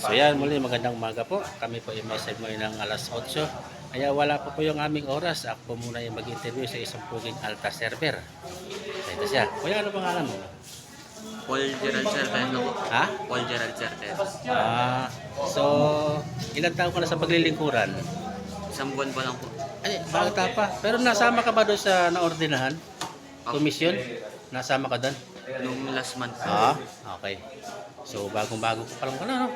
So yan, muli magandang umaga po. Kami po ay message mo ng alas 8. Kaya wala po po yung aming oras. Ako po muna yung mag-interview sa isang puging alta server. Ito siya. Kuya, ano pangalan mo? Paul Gerald Certes ako. Ha? Paul Gerald Certes. So, ilang taon ka na sa paglilingkuran? Isang buwan pa lang po. Ay, bata pa. Pero nasama ka ba doon sa naordinahan? Komisyon? Nasama ka doon? Nung last month. Okay. So, bagong-bago pa lang pala, no?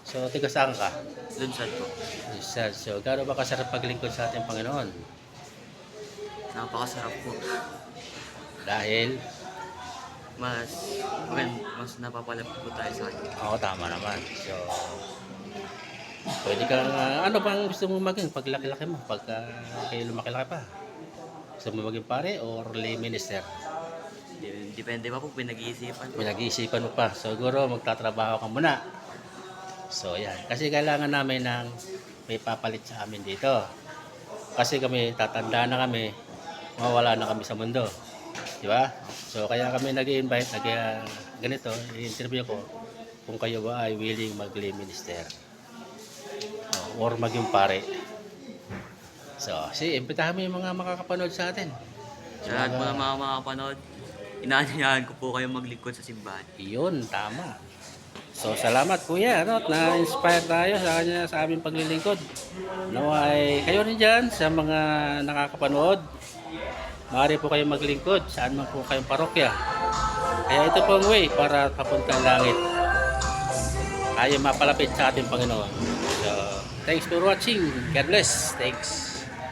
So, tiga saan ka? Lunsad po. Lunsad. So, gaano ba kasarap paglingkod sa ating Panginoon? Napakasarap po. Dahil, Mas napapalapit po tayo sa kanya. oo, tama naman. So, pwede kang, ano bang gusto mo maging paglaki-laki mo? Pagka kayo lumaki-laki pa? Gusto mo maging pare or lay minister? Depende pa po, pinag-iisipan. Pinag-iisipan mo pa. So, siguro magtatrabaho ka muna. So, yan. Kasi kailangan namin ng may papalit sa amin dito. Kasi kami, tatanda na kami, mawala na kami sa mundo. Di ba? So, kaya kami nag-i-invite, ganito, i-interview ko kung kayo ba ay willing mag-lay minister or maging pare. So, imbitahan mo yung mga makakapanood sa atin. Sa lahat po ng mga makapanood, inaanyayahan ko po kayo maglingkod sa simbahan. Iyon, tama. So, salamat kuya, ano, na-inspire tayo sa kanya sa aming paglilingkod. Naway, kayo rin dyan sa mga nakakapanood. Maaari po kayong maglingkod saan man po kayong parokya. Kaya ito po ang way para papuntang langit. Tayo mapalapit sa ating Panginoon. So, thanks for watching. God bless. Thanks.